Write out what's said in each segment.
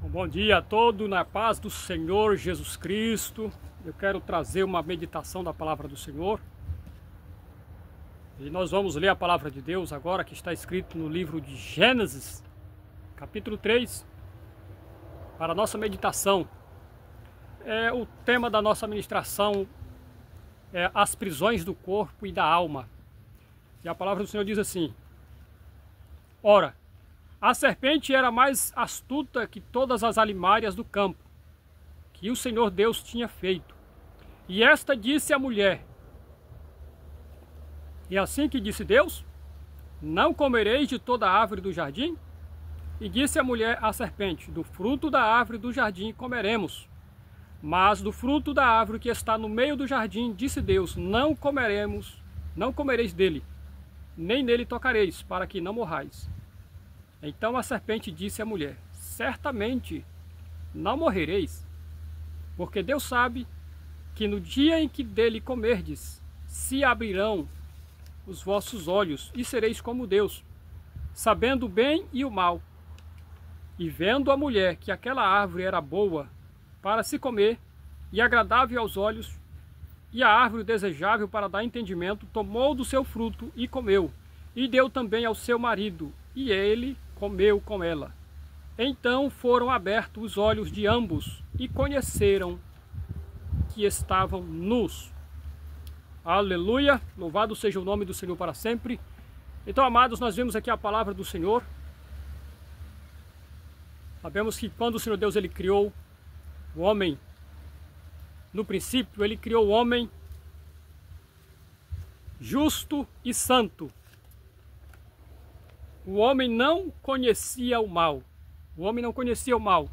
Bom dia a todos, na paz do Senhor Jesus Cristo. Eu quero trazer uma meditação da palavra do Senhor. E nós vamos ler a palavra de Deus agora, que está escrito no livro de Gênesis, capítulo 3, para a nossa meditação. O tema da nossa ministração é as prisões do corpo e da alma. E a palavra do Senhor diz assim: Ora, a serpente era mais astuta que todas as alimárias do campo, que o Senhor Deus tinha feito. E esta disse à mulher: E assim que disse Deus, não comereis de toda a árvore do jardim? E disse a mulher à serpente: Do fruto da árvore do jardim comeremos. Mas do fruto da árvore que está no meio do jardim, disse Deus: Não comereis dele, nem nele tocareis, para que não morrais. Então a serpente disse à mulher: Certamente não morrereis, porque Deus sabe que no dia em que dele comerdes, se abrirão os vossos olhos, e sereis como Deus, sabendo o bem e o mal. E vendo a mulher que aquela árvore era boa para se comer, e agradável aos olhos, e a árvore desejável para dar entendimento, tomou do seu fruto e comeu, e deu também ao seu marido, e ele comeu com ela. Então foram abertos os olhos de ambos e conheceram que estavam nus. Aleluia! Louvado seja o nome do Senhor para sempre. Então, amados, nós vemos aqui a palavra do Senhor. Sabemos que quando o Senhor Deus ele criou o homem, no princípio ele criou o homem justo e santo. O homem não conhecia o mal. O homem não conhecia o mal.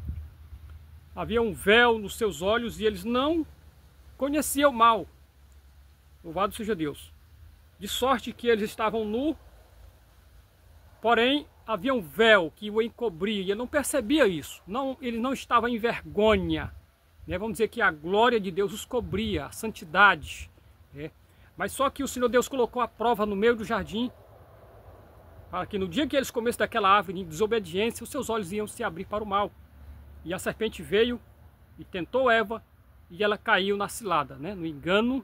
Havia um véu nos seus olhos e eles não conheciam o mal. Louvado seja Deus. De sorte que eles estavam nus, porém havia um véu que o encobria e ele não percebia isso. Ele não estava em vergonha. Vamos dizer que a glória de Deus os cobria, a santidade. Mas só que o Senhor Deus colocou a prova no meio do jardim, para que no dia que eles comessem daquela árvore em desobediência, os seus olhos iam se abrir para o mal. E a serpente veio e tentou Eva, e ela caiu na cilada, no engano,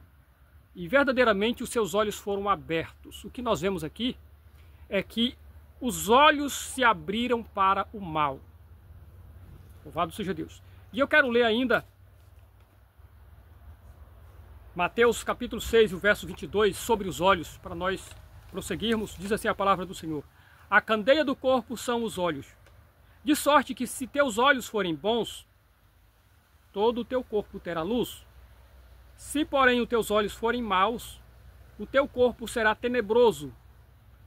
e verdadeiramente os seus olhos foram abertos. O que nós vemos aqui é que os olhos se abriram para o mal. Louvado seja Deus. E eu quero ler ainda Mateus capítulo 6, o verso 22, sobre os olhos, para nós prosseguirmos. Diz assim a palavra do Senhor: A candeia do corpo são os olhos. De sorte que se teus olhos forem bons, todo o teu corpo terá luz. Se porém os teus olhos forem maus, o teu corpo será tenebroso.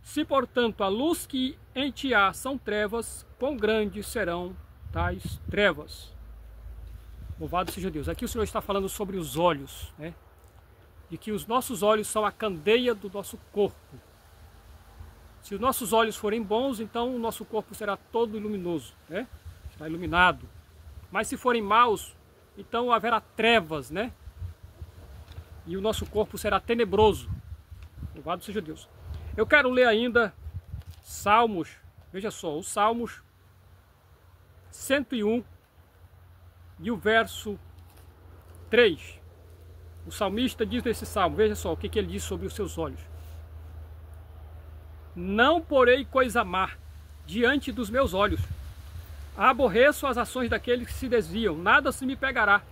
Se portanto a luz que em ti há são trevas, quão grandes serão tais trevas. Louvado seja Deus. Aqui o Senhor está falando sobre os olhos, de que os nossos olhos são a candeia do nosso corpo. Se os nossos olhos forem bons, então o nosso corpo será todo luminoso, será iluminado. Mas se forem maus, então haverá trevas, e o nosso corpo será tenebroso. Louvado seja Deus. Eu quero ler ainda Salmos, veja só, os Salmos 101 e o verso 3. O salmista diz nesse salmo, veja só o que ele diz sobre os seus olhos: Não porei coisa má diante dos meus olhos. Aborreço as ações daqueles que se desviam, nada se me pegará.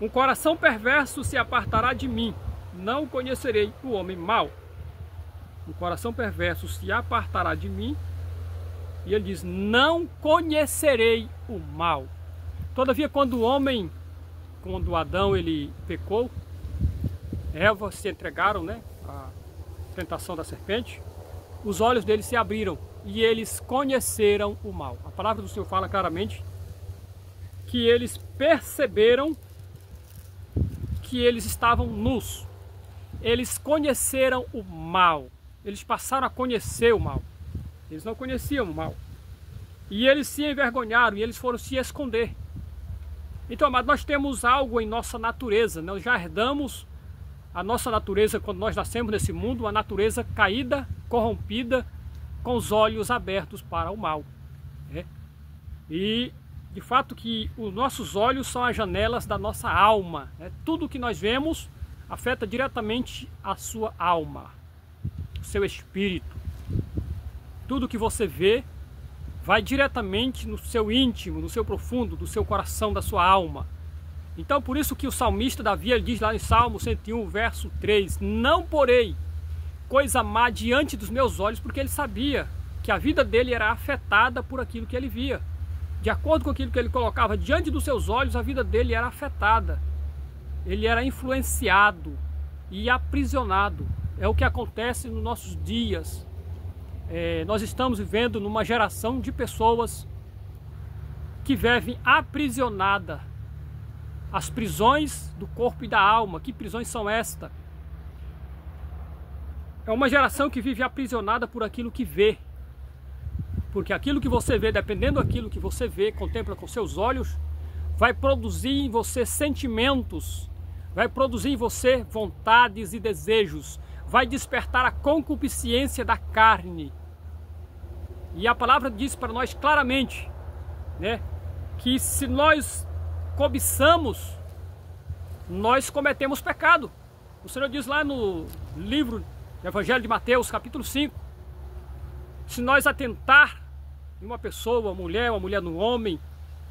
Um coração perverso se apartará de mim, não conhecerei o homem mau. Um coração perverso se apartará de mim, e ele diz: Não conhecerei o mal. Todavia, quando Adão ele pecou, Eva se entregaram, à tentação da serpente, os olhos deles se abriram e eles conheceram o mal. A palavra do Senhor fala claramente que eles perceberam que eles estavam nus. Eles conheceram o mal. Eles passaram a conhecer o mal. Eles não conheciam o mal. E eles se envergonharam e eles foram se esconder. Então, amado, nós temos algo em nossa natureza. Nós já herdamos a nossa natureza quando nós nascemos nesse mundo, uma natureza caída, corrompida, com os olhos abertos para o mal. E de fato que os nossos olhos são as janelas da nossa alma, né? Tudo que nós vemos afeta diretamente a sua alma, o seu espírito. Tudo que você vê vai diretamente no seu íntimo, no seu profundo, do seu coração, da sua alma. Então por isso que o salmista Davi, ele diz lá em Salmo 101, verso 3, não porei coisa má diante dos meus olhos, porque ele sabia que a vida dele era afetada por aquilo que ele via. De acordo com aquilo que ele colocava diante dos seus olhos, a vida dele era afetada. Ele era influenciado e aprisionado. É o que acontece nos nossos dias. Nós estamos vivendo numa geração de pessoas que vivem aprisionada. As prisões do corpo e da alma. Que prisões são estas? É uma geração que vive aprisionada por aquilo que vê. Porque aquilo que você vê, dependendo daquilo que você vê, contempla com seus olhos, vai produzir em você sentimentos, vai produzir em você vontades e desejos, vai despertar a concupiscência da carne. E a palavra diz para nós claramente, né, que se nós cobiçamos, nós cometemos pecado. O Senhor diz lá no livro do Evangelho de Mateus, capítulo 5, se nós atentar em uma pessoa, uma mulher no homem,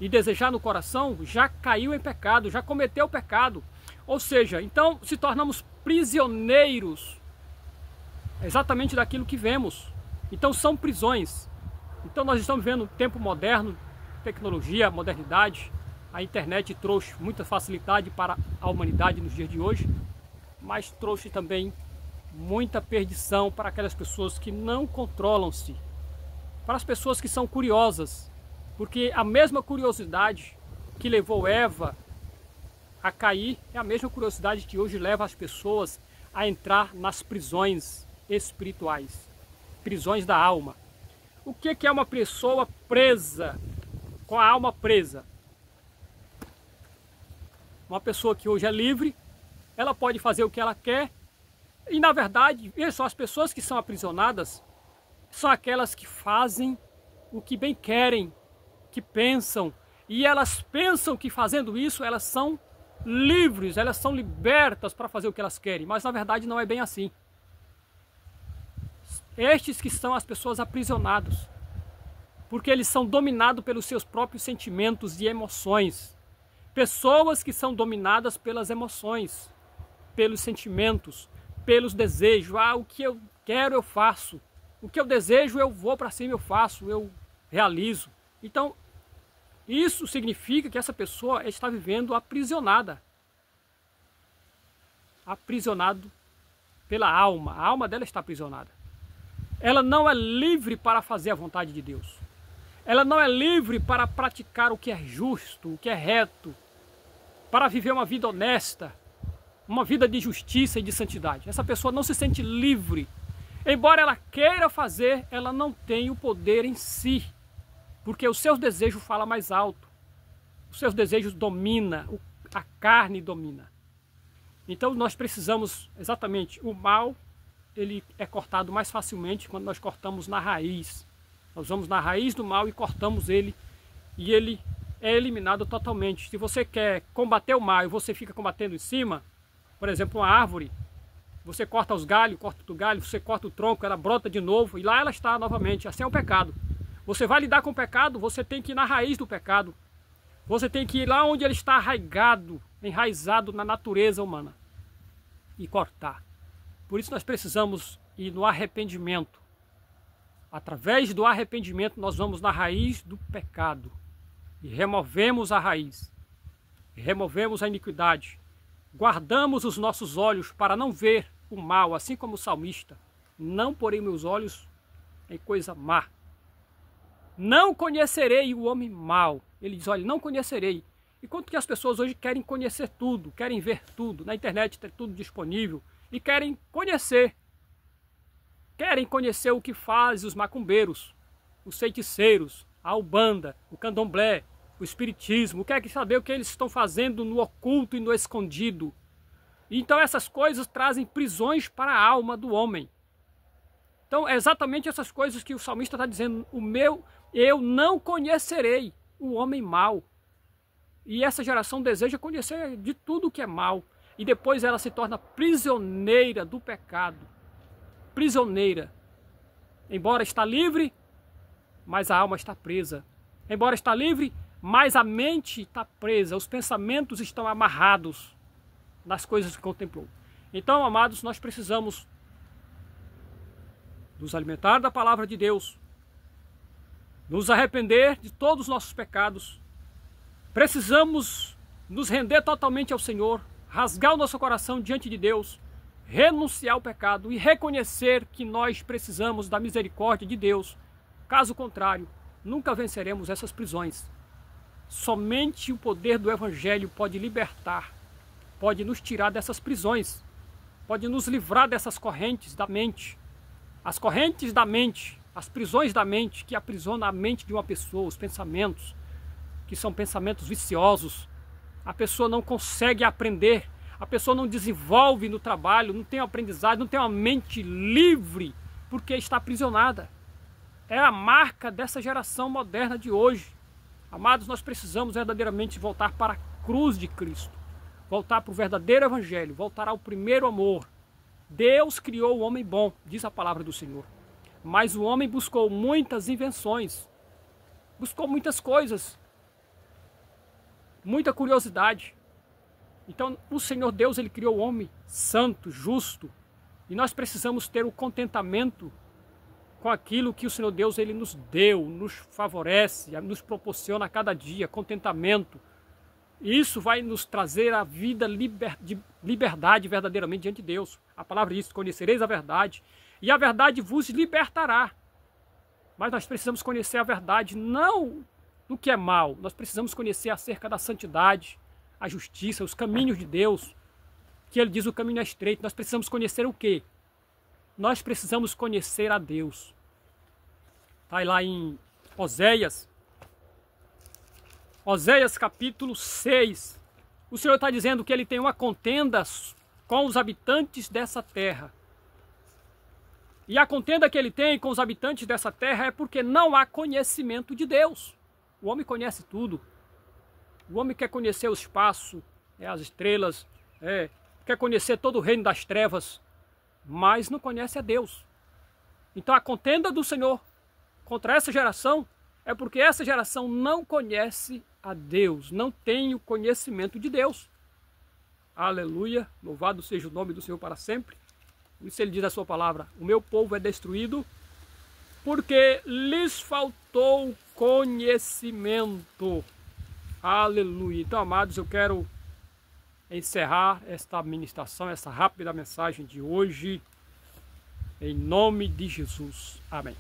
e desejar no coração, já caiu em pecado, já cometeu pecado. Ou seja, então se tornamos prisioneiros exatamente daquilo que vemos. Então são prisões. Então nós estamos vivendo um tempo moderno, tecnologia, modernidade. A internet trouxe muita facilidade para a humanidade nos dias de hoje, mas trouxe também muita perdição para aquelas pessoas que não controlam-se, para as pessoas que são curiosas, porque a mesma curiosidade que levou Eva a cair é a mesma curiosidade que hoje leva as pessoas a entrar nas prisões espirituais, prisões da alma. O que é uma pessoa presa, com a alma presa? Uma pessoa que hoje é livre, ela pode fazer o que ela quer, e na verdade, veja só, as pessoas que são aprisionadas são aquelas que fazem o que bem querem, que pensam, e elas pensam que fazendo isso elas são livres, elas são libertas para fazer o que elas querem, mas na verdade não é bem assim. Estes que são as pessoas aprisionadas, porque eles são dominados pelos seus próprios sentimentos e emoções. Pessoas que são dominadas pelas emoções, pelos sentimentos, pelos desejos. O que eu quero eu faço, o que eu desejo eu vou para cima, eu faço, eu realizo. Então, isso significa que essa pessoa está vivendo aprisionada. Aprisionado pela alma. A alma dela está aprisionada. Ela não é livre para fazer a vontade de Deus. Ela não é livre para praticar o que é justo, o que é reto, para viver uma vida honesta, uma vida de justiça e de santidade. Essa pessoa não se sente livre. Embora ela queira fazer, ela não tem o poder em si, porque os seus desejos falam mais alto. Os seus desejos dominam, a carne domina. Então nós precisamos, exatamente, o mal, ele é cortado mais facilmente quando nós cortamos na raiz. Nós vamos na raiz do mal e cortamos ele, e ele é eliminado totalmente. Se você quer combater o mal e você fica combatendo em cima, por exemplo, uma árvore, você corta os galhos, corta o galho, você corta o tronco, ela brota de novo e lá ela está novamente. Assim é o pecado. Você vai lidar com o pecado, você tem que ir na raiz do pecado. Você tem que ir lá onde ele está arraigado, enraizado na natureza humana e cortar. Por isso nós precisamos ir no arrependimento. Através do arrependimento nós vamos na raiz do pecado e removemos a raiz, removemos a iniquidade. Guardamos os nossos olhos para não ver o mal, assim como o salmista. Não porei meus olhos em coisa má. Não conhecerei o homem mau. Ele diz, olha, não conhecerei. Enquanto que as pessoas hoje querem conhecer tudo, querem ver tudo. Na internet tem tudo disponível e querem conhecer. Querem conhecer o que fazem os macumbeiros, os feiticeiros, a umbanda, o candomblé, o espiritismo, quer saber o que eles estão fazendo no oculto e no escondido. Então essas coisas trazem prisões para a alma do homem. Então é exatamente essas coisas que o salmista está dizendo, eu não conhecerei. o homem mau. E essa geração deseja conhecer de tudo que é mal. E depois ela se torna prisioneira do pecado. Prisioneira. Embora está livre, mas a alma está presa. Embora está livre, mas a mente está presa. Os pensamentos estão amarrados nas coisas que contemplou. Então, amados, nós precisamos nos alimentar da palavra de Deus, nos arrepender de todos os nossos pecados. Precisamos nos render totalmente ao Senhor, rasgar o nosso coração diante de Deus, renunciar ao pecado e reconhecer que nós precisamos da misericórdia de Deus. Caso contrário, nunca venceremos essas prisões. Somente o poder do Evangelho pode libertar, pode nos tirar dessas prisões, pode nos livrar dessas correntes da mente. As correntes da mente, as prisões da mente que aprisionam a mente de uma pessoa, os pensamentos, que são pensamentos viciosos. A pessoa não consegue aprender, a pessoa não desenvolve no trabalho, não tem aprendizado, não tem uma mente livre, porque está aprisionada. É a marca dessa geração moderna de hoje. Amados, nós precisamos verdadeiramente voltar para a cruz de Cristo, voltar para o verdadeiro Evangelho, voltar ao primeiro amor. Deus criou o homem bom, diz a palavra do Senhor. Mas o homem buscou muitas invenções, buscou muitas coisas, muita curiosidade. Então o Senhor Deus, ele criou o homem santo, justo. E nós precisamos ter o contentamento com aquilo que o Senhor Deus ele nos deu, nos favorece, nos proporciona a cada dia, contentamento. Isso vai nos trazer a vida de liberdade verdadeiramente diante de Deus. A palavra diz: conhecereis a verdade, e a verdade vos libertará. Mas nós precisamos conhecer a verdade não do que é mal. Nós precisamos conhecer acerca da santidade, a justiça, os caminhos de Deus. Que ele diz: o caminho é estreito. Nós precisamos conhecer o quê? Nós precisamos conhecer a Deus. Está lá em Oséias capítulo 6. O Senhor está dizendo que ele tem uma contenda com os habitantes dessa terra. E a contenda que ele tem com os habitantes dessa terra é porque não há conhecimento de Deus. O homem conhece tudo. O homem quer conhecer o espaço, as estrelas, quer conhecer todo o reino das trevas, mas não conhece a Deus. Então a contenda do Senhor contra essa geração é porque essa geração não conhece a Deus, não tem o conhecimento de Deus. Aleluia, louvado seja o nome do Senhor para sempre. Por isso ele diz a sua palavra: o meu povo é destruído porque lhes faltou conhecimento. Aleluia. Então, amados, eu quero encerrar esta ministração, essa rápida mensagem de hoje, em nome de Jesus. Amém.